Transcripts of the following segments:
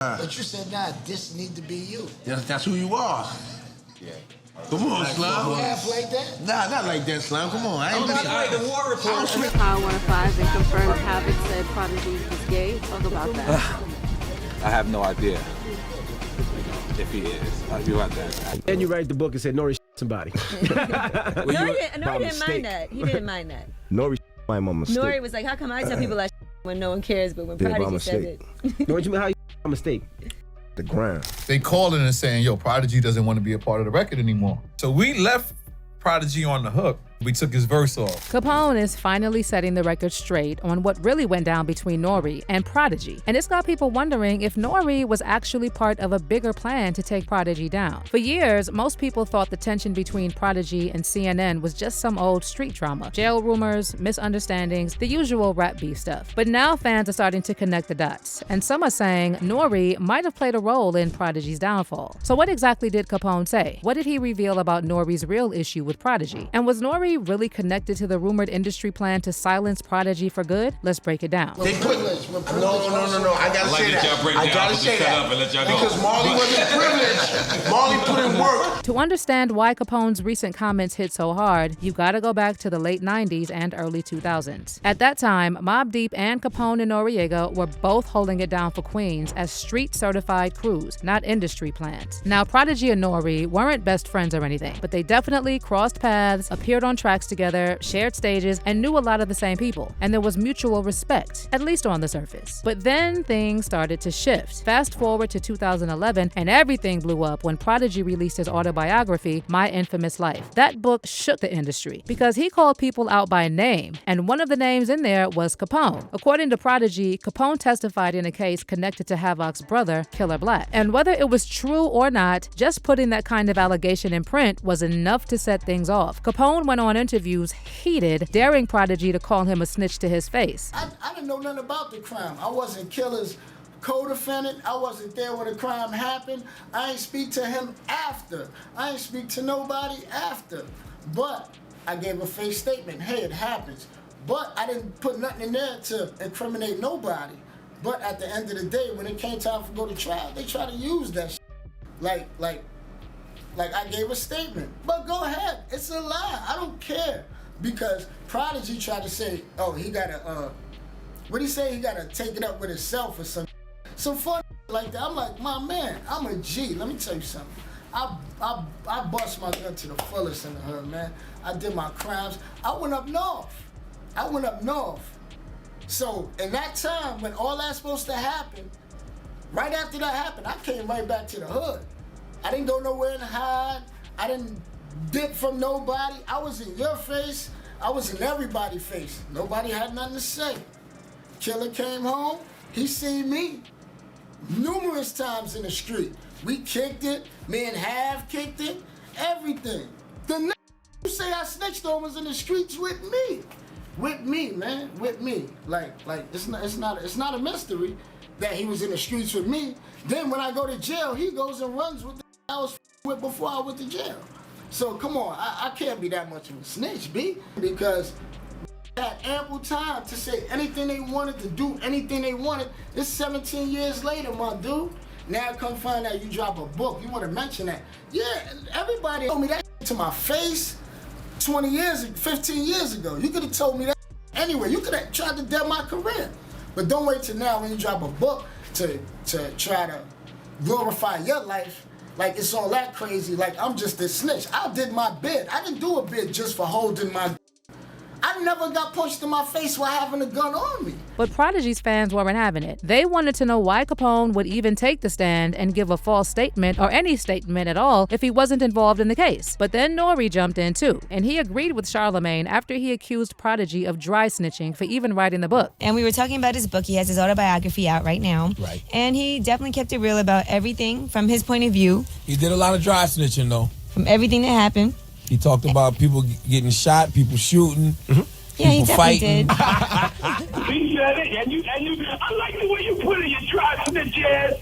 But you said, nah, this need to be you. That's who you are. Yeah. Come on, Slime. Half like that? Nah, not like that, Slime. Come on. I ain't By the way, the War Report. Power 105 and confirmed Havoc said Prodigy is gay. Talk about that. I have no idea if he is. I'll be like that. And you write the book and said N.O.R.E. somebody. N.O.R.E. didn't mind that. He didn't mind that. N.O.R.E. my mama mistake. N.O.R.E. was like, how come I tell people that when no one cares, but when Prodigy says it. What you mean, how you a mistake? The ground. They calling and saying, yo, Prodigy doesn't want to be a part of the record anymore. So we left Prodigy on the hook. We took his verse off. Capone is finally setting the record straight on what really went down between N.O.R.E. and Prodigy. And it's got people wondering if N.O.R.E. was actually part of a bigger plan to take Prodigy down. For years, most people thought the tension between Prodigy and CNN was just some old street drama. Jail rumors, misunderstandings, the usual rap beef stuff. But now fans are starting to connect the dots. And some are saying N.O.R.E. might have played a role in Prodigy's downfall. So what exactly did Capone say? What did he reveal about N.O.R.E.'s real issue with Prodigy? And was N.O.R.E. really connected to the rumored industry plan to silence Prodigy for good? Let's break it down. They put no. I gotta say that. I gotta say that because Marley wasn't privileged. Marley put in work. To understand why Capone's recent comments hit so hard, you've got to go back to the late 90s and early 2000s. At that time, Mobb Deep and Capone and Noriega were both holding it down for Queens as street-certified crews, not industry plans. Now, Prodigy and N.O.R.E. weren't best friends or anything, but they definitely crossed paths, appeared on tracks together, shared stages, and knew a lot of the same people. And there was mutual respect, at least on the surface. But then things started to shift. Fast forward to 2011, and everything blew up when Prodigy released his autobiography, My Infamous Life. That book shook the industry because he called people out by name, and one of the names in there was Capone. According to Prodigy, Capone testified in a case connected to Havoc's brother, Killer Black. And whether it was true or not, just putting that kind of allegation in print was enough to set things off. Capone went on interviews heated, daring Prodigy to call him a snitch to his face. I didn't know nothing about the crime. I wasn't Killer's co-defendant. I wasn't there when the crime happened. I ain't speak to him after. I ain't speak to nobody after. But I gave a fake statement. Hey, it happens. But I didn't put nothing in there to incriminate nobody. But at the end of the day, when it came time to go to trial, they try to use that shit. Like I gave a statement. But go ahead, it's a lie. I don't care. Because Prodigy tried to say, oh, he gotta, what'd he say? He gotta take it up with himself or something. Some fun like that. I'm like, my man, I'm a G. Let me tell you something. I bust my gun to the fullest in the hood, man. I did my crimes. I went up north. So in that time, when all that's supposed to happen, right after that happened, I came right back to the hood. I didn't go nowhere to hide. I didn't dip from nobody. I was in your face. I was in everybody's face. Nobody had nothing to say. Killer came home. He seen me numerous times in the street. We kicked it. Me and Hav kicked it. Everything. The nigga you say I snitched on was in the streets with me. With me, man. With me. Like it's not a mystery that he was in the streets with me. Then when I go to jail, he goes and runs with the I was with before I went to jail. So come on, I can't be that much of a snitch, B, because I had ample time to say anything they wanted, to do anything they wanted. It's 17 years later, my dude. Now come find out you drop a book. You want to mention that? Yeah, everybody told me that to my face 15 years ago. You could have told me that anyway. You could have tried to dead my career. But don't wait till now when you drop a book to try to glorify your life. Like it's all that crazy, like I'm just a snitch. I did my bid. I didn't do a bid just for holding my I never got punched in my face while having a gun on me. But Prodigy's fans weren't having it. They wanted to know why Capone would even take the stand and give a false statement or any statement at all if he wasn't involved in the case. But then N.O.R.E. jumped in too, and he agreed with Charlemagne after he accused Prodigy of dry snitching for even writing the book. And we were talking about his book. He has his autobiography out right now. Right. And he definitely kept it real about everything from his point of view. He did a lot of dry snitching though. From everything that happened. He talked about people getting shot, people shooting. Mm-hmm. Yeah, he definitely did. He said it, and you, I like the way you put it, you try to snitch ass.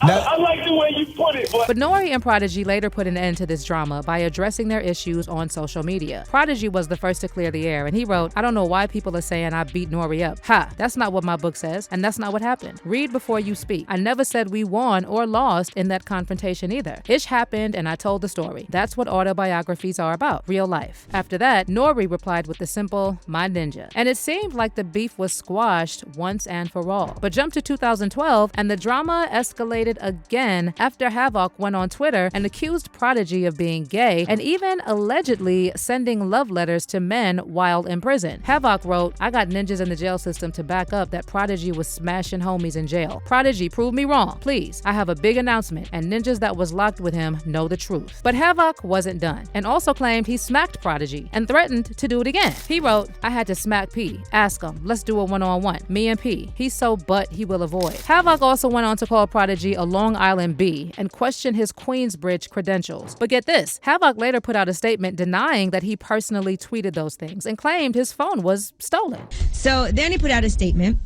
I like the way you put it, But N.O.R.E. and Prodigy later put an end to this drama by addressing their issues on social media. Prodigy was the first to clear the air, and he wrote, "I don't know why people are saying I beat N.O.R.E. up. Ha, that's not what my book says, and that's not what happened. Read before you speak. I never said we won or lost in that confrontation either. Ish happened, and I told the story. That's what autobiographies are about, real life." After that, N.O.R.E. replied with the simple, "My ninja." And it seemed like the beef was squashed once and for all. But jump to 2012, and the drama escalated again after Havoc went on Twitter and accused Prodigy of being gay and even allegedly sending love letters to men while in prison. Havoc wrote, "I got ninjas in the jail system to back up that Prodigy was smashing homies in jail. Prodigy, prove me wrong, please. I have a big announcement, and ninjas that was locked with him know the truth." But Havoc wasn't done and also claimed he smacked Prodigy and threatened to do it again. He wrote, "I had to smack P. Ask him. Let's do a one-on-one. Me and P. He's so butt he will avoid." Havoc also went on to call Prodigy a Long Island B and question his Queensbridge credentials. But get this, Havoc later put out a statement denying that he personally tweeted those things and claimed his phone was stolen. So then he put out a statement.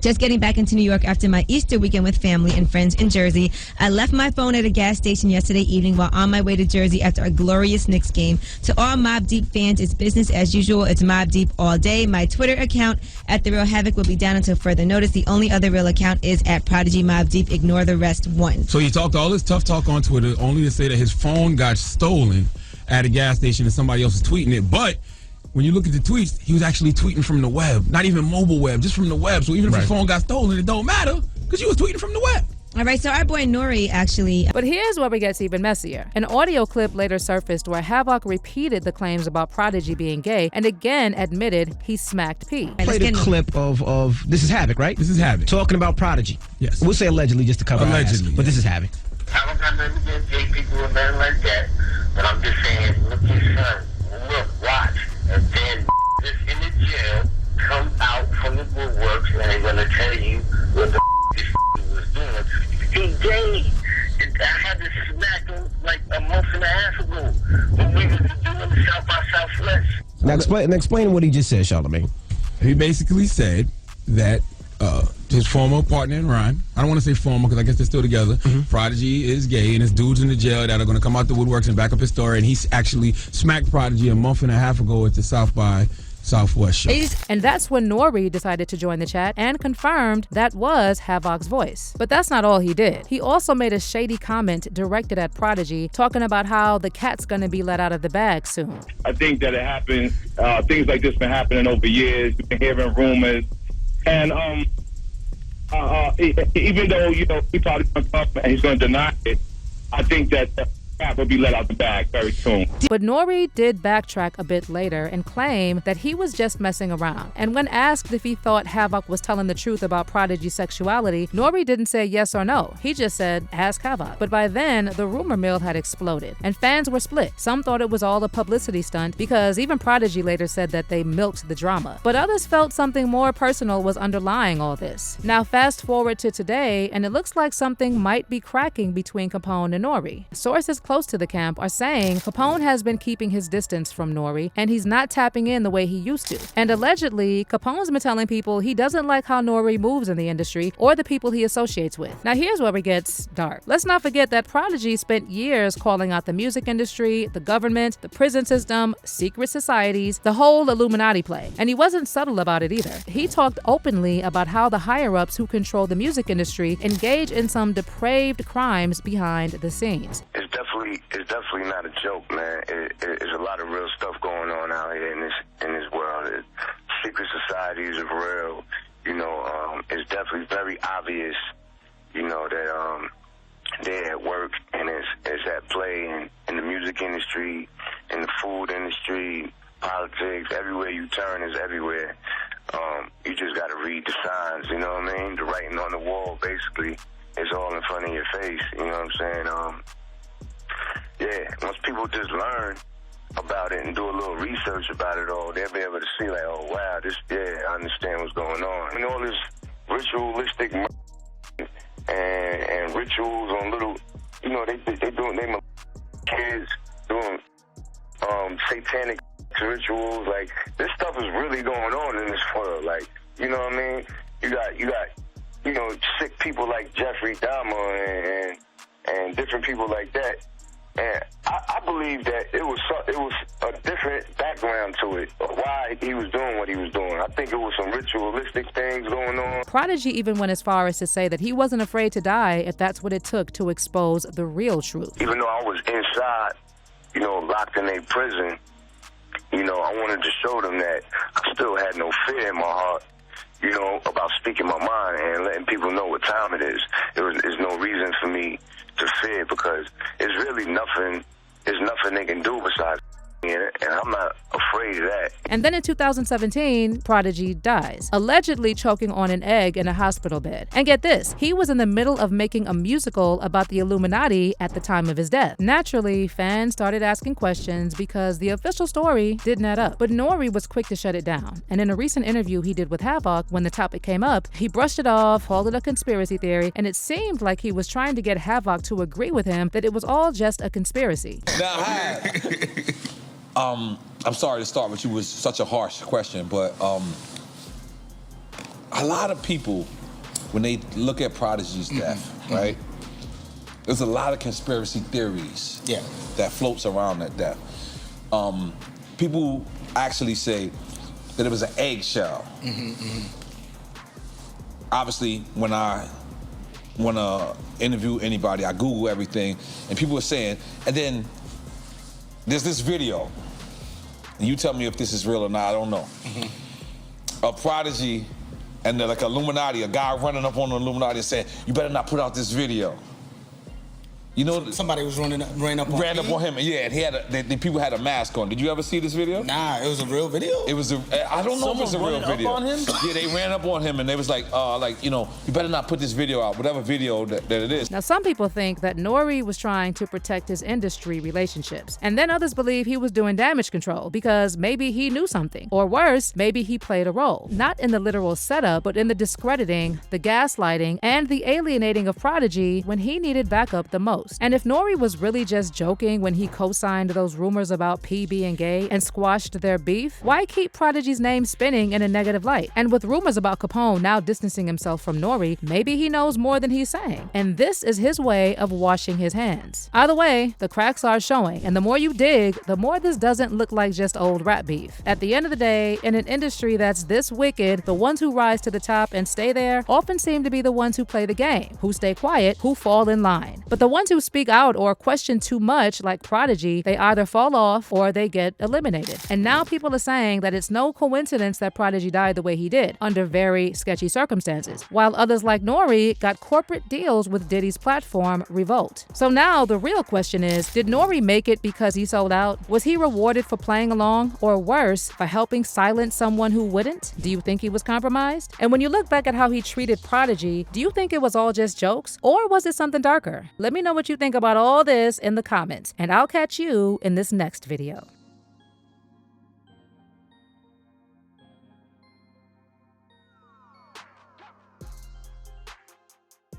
"Just getting back into New York after my Easter weekend with family and friends in Jersey. I left my phone at a gas station yesterday evening while on my way to Jersey after a glorious Knicks game. To all Mobb Deep fans, it's business as usual. It's Mobb Deep all day. My Twitter account at The Real Havoc will be down until further notice. The only other real account is at Prodigy Mobb Deep. Ignore the rest. 1." So he talked all this tough talk on Twitter only to say that his phone got stolen at a gas station and somebody else was tweeting it. But when you look at the tweets, he was actually tweeting from the web, not even mobile web, just from the web. So even if your phone got stolen, it don't matter because you was tweeting from the web. All right, so our boy N.O.R.E. actually... But here's where it gets even messier. An audio clip later surfaced where Havoc repeated the claims about Prodigy being gay and again admitted he smacked P. Played a clip of this is Havoc, right? This is Havoc. Talking about Prodigy. Yes. We'll say allegedly just to cover our ass, Allegedly, but this is Havoc. I don't got nothing against gay people or nothing like that, but I'm just saying, look, your son, look, watch, and then this in the jail come out from the woodworks and they're gonna tell you what the this was doing. He gay. I had to smack him like a month and a half ago when we was doing South by Southwest. Now explain what he just said, Charlamagne. He basically said that his former partner in rhyme, I don't want to say former because I guess they're still together, Prodigy is gay and his dudes in the jail that are going to come out the woodworks and back up his story, and he actually smacked Prodigy a month and a half ago at the South by Southwest show. And that's when N.O.R.E. decided to join the chat and confirmed that was Havoc's voice. But that's not all he did. He also made a shady comment directed at Prodigy, talking about how the cat's gonna be let out of the bag soon. I think that it happened, things like this been happening over years. We've been hearing rumors. And even though, you know, he probably going to talk and he's going to deny it, I think that the cat will be let out the bag very soon. But N.O.R.E. did backtrack a bit later and claim that he was just messing around. And when asked if he thought Havoc was telling the truth about Prodigy's sexuality, N.O.R.E. didn't say yes or no. He just said, ask Havoc. But by then, the rumor mill had exploded, and fans were split. Some thought it was all a publicity stunt because even Prodigy later said that they milked the drama. But others felt something more personal was underlying all this. Now fast forward to today, and it looks like something might be cracking between Capone and N.O.R.E. Sources close to the camp are saying Capone has been keeping his distance from N.O.R.E. and he's not tapping in the way he used to. And allegedly, Capone's been telling people he doesn't like how N.O.R.E. moves in the industry or the people he associates with. Now here's where it gets dark. Let's not forget that Prodigy spent years calling out the music industry, the government, the prison system, secret societies, the whole Illuminati play. And he wasn't subtle about it either. He talked openly about how the higher-ups who control the music industry engage in some depraved crimes behind the scenes. It's definitely not a joke, man. There's a lot of real stuff going on out here in this world. Secret societies are real. You know, it's definitely very obvious, you know, that they're at work and it's at play in the music industry, in the food industry, politics. Everywhere you turn is everywhere. You just got to read the signs, you know what I mean? The writing on the wall, basically, is all in front of your face, you know what I'm saying? Yeah, once people just learn about it and do a little research about it all, they'll be able to see like, oh wow, I understand what's going on. And all this ritualistic and rituals on little, you know, they kids doing satanic rituals. Like, this stuff is really going on in this world. Like, you know what I mean? You got sick people like Jeffrey Dahmer and different people like that. And I believe that it was a different background to it, why he was doing what he was doing. I think it was some ritualistic things going on. Prodigy even went as far as to say that he wasn't afraid to die if that's what it took to expose the real truth. Even though I was inside, locked in a prison, I wanted to show them that I still had no fear in my heart, about speaking my mind and letting people know what time it is. There's no reason for me to fear because it's really nothing. There's nothing they can do besides and I'm not afraid of that. And then in 2017, Prodigy dies, allegedly choking on an egg in a hospital bed. And get this, he was in the middle of making a musical about the Illuminati at the time of his death. Naturally, fans started asking questions because the official story didn't add up. But N.O.R.E was quick to shut it down. And in a recent interview he did with Havoc, when the topic came up, he brushed it off, called it a conspiracy theory, and it seemed like he was trying to get Havoc to agree with him that it was all just a conspiracy. Now, I'm sorry to start with you with such a harsh question, but a lot of people, when they look at Prodigy's death, right, there's a lot of conspiracy theories that floats around that death. People actually say that it was an eggshell. Obviously, when I want to interview anybody, I Google everything, and people are saying, and then there's this video. And you tell me if this is real or not, I don't know. A Prodigy and they're like Illuminati, a guy running up on the Illuminati and saying, you better not put out this video. Somebody was ran up on him, yeah, and he had the people had a mask on. Did you ever see this video? Nah, it was a real video? It was I don't know if it's a real video. Up on him? Yeah, they ran up on him and they was like, you better not put this video out, whatever video that it is. Now, some people think that N.O.R.E was trying to protect his industry relationships. And then others believe he was doing damage control because maybe he knew something. Or worse, maybe he played a role. Not in the literal setup, but in the discrediting, the gaslighting, and the alienating of Prodigy when he needed backup the most. And if N.O.R.E was really just joking when he co-signed those rumors about P being gay and squashed their beef, why keep Prodigy's name spinning in a negative light? And with rumors about Capone now distancing himself from N.O.R.E, maybe he knows more than he's saying. And this is his way of washing his hands. Either way, the cracks are showing, and the more you dig, the more this doesn't look like just old rap beef. At the end of the day, in an industry that's this wicked, the ones who rise to the top and stay there often seem to be the ones who play the game, who stay quiet, who fall in line. But the ones who speak out or question too much, like Prodigy, they either fall off or they get eliminated. And now people are saying that it's no coincidence that Prodigy died the way he did, under very sketchy circumstances, while others like N.O.R.E got corporate deals with Diddy's platform, Revolt. So now the real question is, did N.O.R.E make it because he sold out? Was he rewarded for playing along, or worse, for helping silence someone who wouldn't? Do you think he was compromised? And when you look back at how he treated Prodigy, do you think it was all just jokes, or was it something darker? Let me know what you think about all this in the comments, and I'll catch you in this next video.